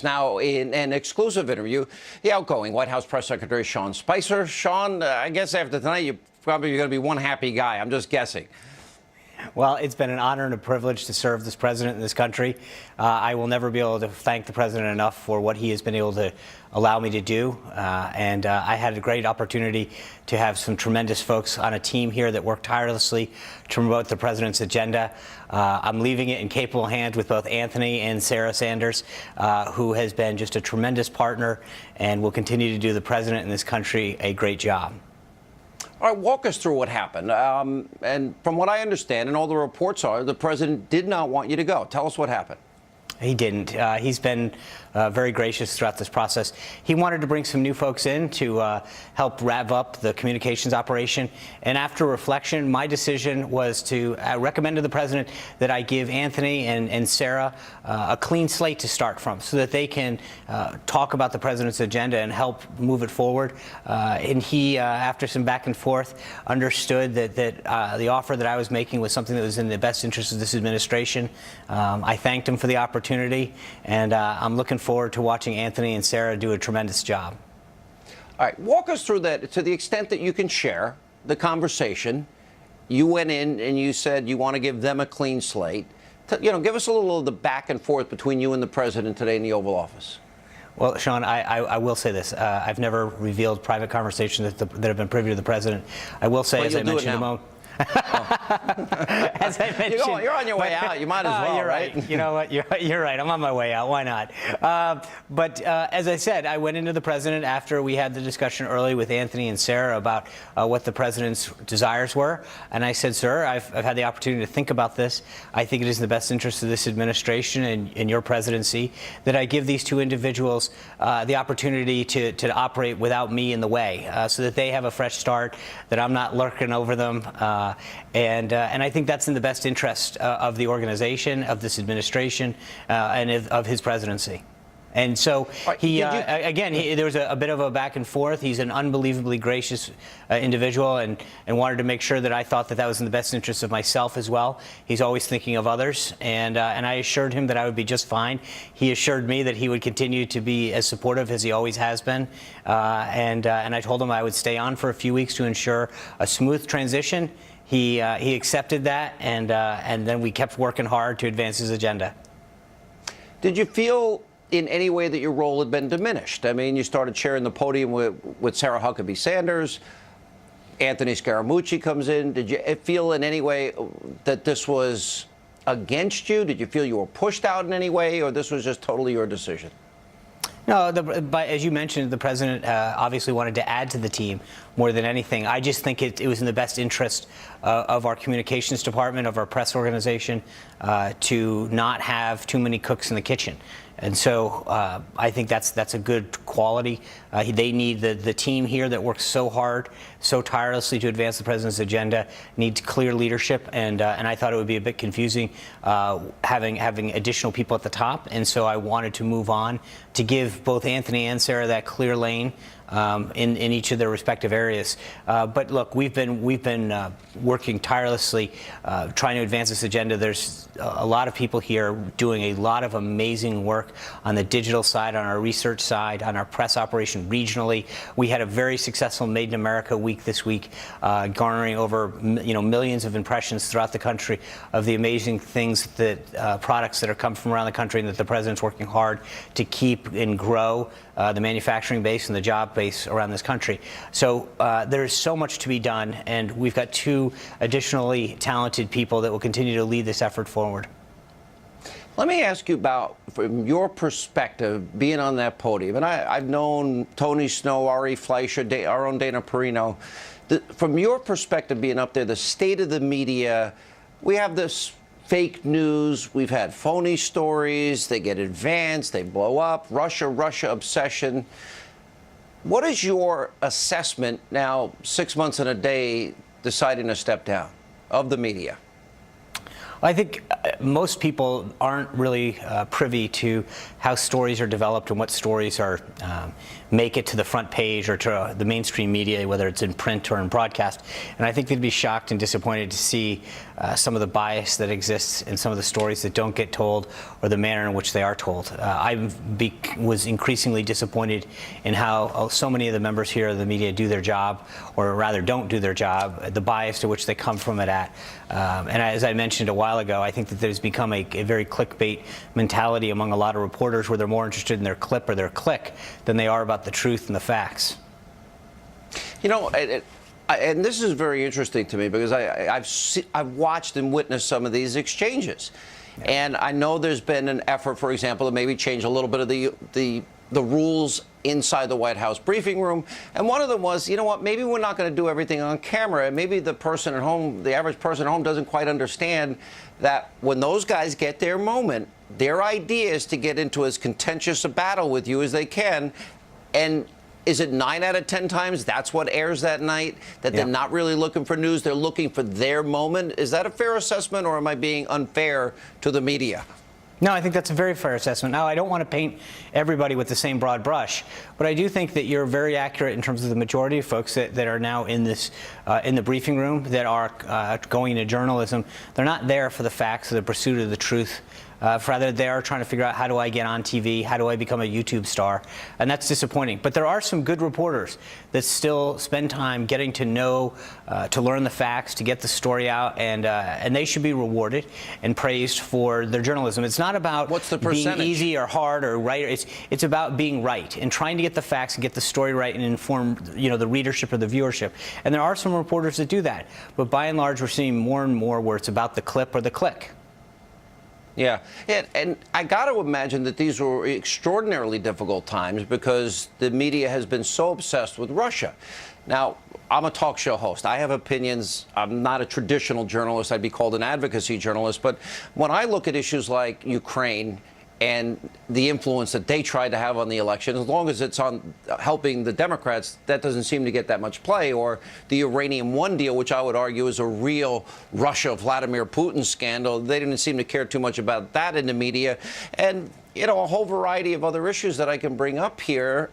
this. Now, in an exclusive interview, the outgoing White House Press Secretary Sean Spicer. Sean, I guess after tonight, you're probably going to be one happy guy. I'm just guessing. Well, it's been an honor and a privilege to serve this president in this country. I will never be able to thank the president enough for what he has been able to allow me to do. I had a great opportunity to have some tremendous folks on a team here that worked tirelessly to promote the president's agenda. I'm leaving it in capable hands with both Anthony and Sarah Sanders, who has been just a tremendous partner and will continue to do the president in this country a great job. All right, walk us through what happened. And from what I understand, and all the reports are, the president did not want you to go. Tell us what happened. He didn't. He's been very gracious throughout this process. He wanted to bring some new folks in to help rev up the communications operation. And after reflection, my decision was to recommend to the president that I give Anthony and Sarah a clean slate to start from so that they can talk about the president's agenda and help move it forward. And he, after some back and forth, understood that the offer that I was making was something that was in the best interest of this administration. I thanked him for the opportunity, and I'm looking forward to watching Anthony and Sarah do a tremendous job. All right, walk us through that to the extent that you can share the conversation. You went in and you said you want to give them a clean slate. Give us a little of the back and forth between you and the president today in the Oval Office. Well, Sean, I will say this. I've never revealed private conversations that have been privy to the president. I will say, as I mentioned a moment. As I mentioned, you're on your way out. You might as well, you're right. You know what? You're right. I'm on my way out. Why not? But as I said, I went into the president after we had the discussion early with Anthony and Sarah about what the president's desires were. And I said, sir, I've had the opportunity to think about this. I think it is in the best interest of this administration and your presidency that I give these two individuals the opportunity to operate without me in the way so that they have a fresh start, that I'm not lurking over them. And I think that's in the best interest of the organization, of this administration, and of his presidency. And so there was a bit of a back and forth. He's an unbelievably gracious individual and wanted to make sure that I thought that was in the best interest of myself as well. He's always thinking of others, and I assured him that I would be just fine. He assured me that he would continue to be as supportive as he always has been, and I told him I would stay on for a few weeks to ensure a smooth transition. He accepted that, and then we kept working hard to advance his agenda. Did you feel in any way that your role had been diminished? I mean, you started sharing the podium with Sarah Huckabee Sanders. Anthony SCARAMUCCI comes in. Did you feel in any way that this was against you? Did you feel you were pushed out in any way, or this was just totally your decision? No, but as you mentioned, the president obviously wanted to add to the team more than anything. I just think it was in the best interest of our communications department, of our press organization, to not have too many cooks in the kitchen. And so I think that's a good quality. They need the team here that works so hard, so tirelessly to advance the president's agenda, needs clear leadership. And I thought it would be a bit confusing having additional people at the top. And so I wanted to move on to give both Anthony and Sarah that clear lane in each of their respective areas. But look, we've been working tirelessly trying to advance this agenda. There's a lot of people here doing a lot of amazing work on the digital side, on our research side, on our press operation regionally. We had a very successful Made in America week this week, garnering over millions of impressions throughout the country of the amazing things that products that are come from around the country, and that the president's working hard to keep and grow the manufacturing base and the job base around this country. So there is so much to be done, and we've got two additionally talented people that will continue to lead this effort forward. Let me ask you about, from your perspective, being on that podium. And I've known Tony Snow, Ari Fleischer, our own Dana Perino. From your perspective, being up there, the state of the media, we have this fake news. We've had phony stories. They get advanced. They blow up. Russia obsession. What is your assessment now, 6 months and a day, deciding to step down, of the media? I think most people aren't really privy to how stories are developed and what stories are make it to the front page or to the mainstream media, whether it's in print or in broadcast. And I think they'd be shocked and disappointed to see some of the bias that exists in some of the stories that don't get told or the manner in which they are told. I was increasingly disappointed in how so many of the members here of the media do their job, or rather don't do their job, the bias to which they come from it at. And as I mentioned a while ago, I think that there's become a very clickbait mentality among a lot of reporters where they're more interested in their clip or their click than they are about the truth and the facts. You know, and this is very interesting to me because I've watched and witnessed some of these exchanges. Yeah. And I know there's been an effort, for example, to maybe change a little bit of the rules inside the White House briefing room. And one of them was, you know what, maybe we're not going to do everything on camera. Maybe the person at home, the average person at home, doesn't quite understand that when those guys get their moment, their idea is to get into as contentious a battle with you as they can. And is it 9 out of 10 times that's what airs that night? That they're not really looking for news, they're looking for their moment? Is that a fair assessment, or am I being unfair to the media? No, I think that's a very fair assessment. Now, I don't want to paint everybody with the same broad brush, but I do think that you're very accurate in terms of the majority of folks that are now in this in the briefing room that are going into journalism. They're not there for the facts or the pursuit of the truth. Rather, they are trying to figure out, how do I get on TV? How do I become a YouTube star? And that's disappointing. But there are some good reporters that still spend time getting to know, to learn the facts, to get the story out, and they should be rewarded and praised for their journalism. It's not about being easy or hard or right. It's about being right and trying to get the facts and get the story right and inform, the readership or the viewership. And there are some reporters that do that. But by and large, we're seeing more and more where it's about the clip or the click. Yeah, and I got to imagine that these were extraordinarily difficult times because the media has been so obsessed with Russia. Now, I'm a talk show host. I have opinions. I'm not a traditional journalist. I'd be called an advocacy journalist. But when I look at issues like Ukraine and the influence that they tried to have on the election, as long as it's on helping the Democrats, that doesn't seem to get that much play. Or the Uranium One deal, which I would argue is a real Russia-Vladimir Putin scandal. They didn't seem to care too much about that in the media. And, a whole variety of other issues that I can bring up here.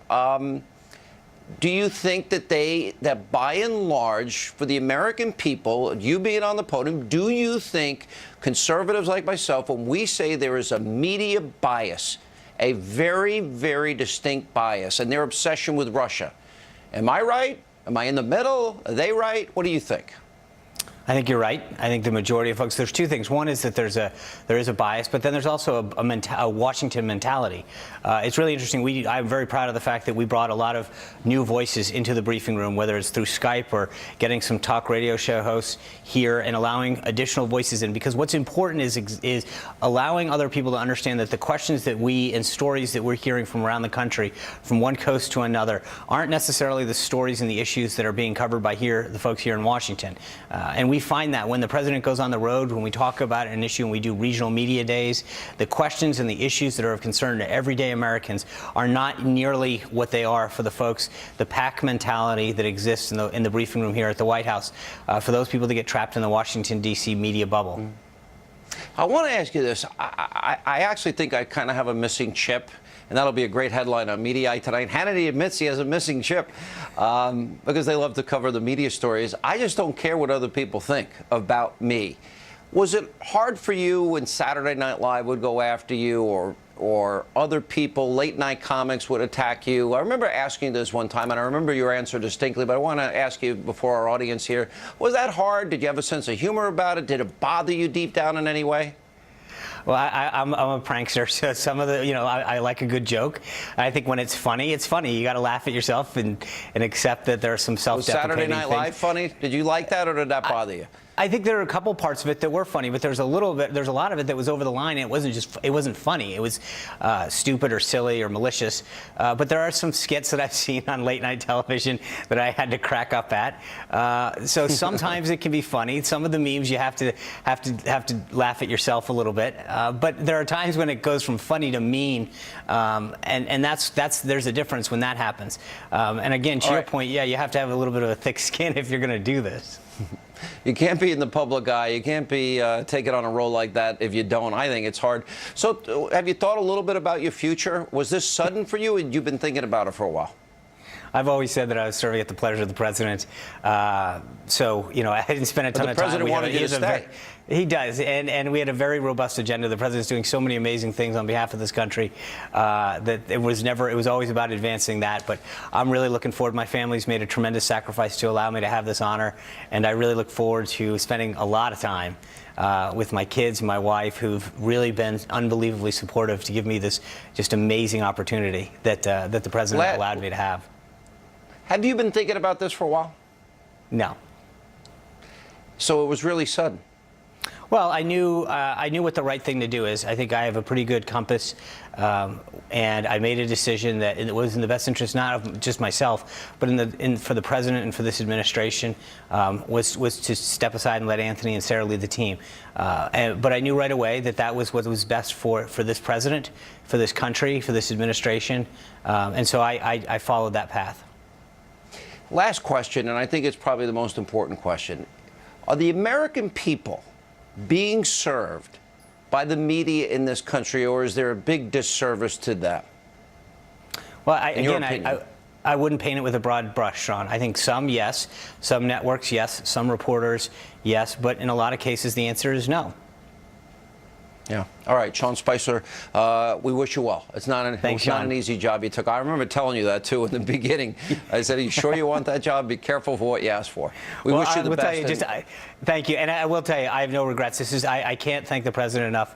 Do you think that by and large, for the American people, you being on the podium, do you think conservatives like myself, when we say there is a media bias, a very, very distinct bias, and their obsession with Russia, am I right? Am I in the middle? Are they right? What do you think? I think you're right. I think the majority of folks, there's two things. One is that there is a bias, but then there's also a Washington mentality. It's really interesting. I'm very proud of the fact that we brought a lot of new voices into the briefing room, whether it's through Skype or getting some talk radio show hosts here and allowing additional voices in. Because what's important is allowing other people to understand that the questions that and stories that we're hearing from around the country, from one coast to another, aren't necessarily the stories and the issues that are being covered by the folks here in Washington. And we find that when the president goes on the road, when we talk about an issue and we do regional media days, the questions and the issues that are of concern to everyday Americans are not nearly what they are for the folks, the pack mentality that exists in the briefing room here at the White House, for those people that get trapped in the Washington, D.C. media bubble. I want to ask you this. I actually think I kind of have a missing chip. And that'll be a great headline on Mediaite tonight. Hannity admits he has a missing chip because they love to cover the media stories. I just don't care what other people think about me. Was it hard for you when Saturday Night Live would go after you, or other people, late night comics would attack you? I remember asking this one time, and I remember your answer distinctly, but I want to ask you before our audience here, was that hard? Did you have a sense of humor about it? Did it bother you deep down in any way? Well, I'm a prankster, so some of the, I like a good joke. I think when it's funny, it's funny. You got to laugh at yourself and accept that there are some self-deprecating things. Was Saturday Night Live funny? Did you like that, or did that bother you? I think there are a couple parts of it that were funny, but there's a lot of it that was over the line. It wasn't funny. It was stupid or silly or malicious. But there are some skits that I've seen on late night television that I had to crack up at. So sometimes it can be funny. Some of the memes you have to laugh at yourself a little bit. But there are times when it goes from funny to mean, and there's a difference when that happens. And again, to your point, yeah, you have to have a little bit of a thick skin if you're going to do this. You can't be in the public eye. You can't be taking on a role like that if you don't. I think it's hard. So have you thought a little bit about your future? Was this sudden for you, and you've been thinking about it for a while? I've always said that I was serving at the pleasure of the president. So, you know, I didn't spend a ton of time. The president wanted you to stay. He does, and we had a very robust agenda. The president's doing so many amazing things on behalf of this country that it was always about advancing that. But I'm really looking forward. My family's made a tremendous sacrifice to allow me to have this honor, and I really look forward to spending a lot of time with my kids and my wife, who've really been unbelievably supportive to give me this just amazing opportunity that the president allowed me to have. Have you been thinking about this for a while? No. So it was really sudden. Well, I knew what the right thing to do is. I think I have a pretty good compass, and I made a decision that it was in the best interest not of just myself, but for the president and for this administration, was to step aside and let Anthony and Sarah lead the team. But I knew right away that was what was best for this president, for this country, for this administration, and so I followed that path. Last question, and I think it's probably the most important question. Are the American people being served by the media in this country, or is there a big disservice to them? Well, I wouldn't paint it with a broad brush, Sean. I think some, yes. Some networks, yes. Some reporters, yes. But in a lot of cases, the answer is no. Yeah. All right, Sean Spicer, we wish you well. It's not an easy job you took. I remember telling you that, too, in the beginning. I said, are you sure you want that job? Be careful for what you ask for. We wish you the best. Thank you. And I will tell you, I have no regrets. I can't thank the president enough.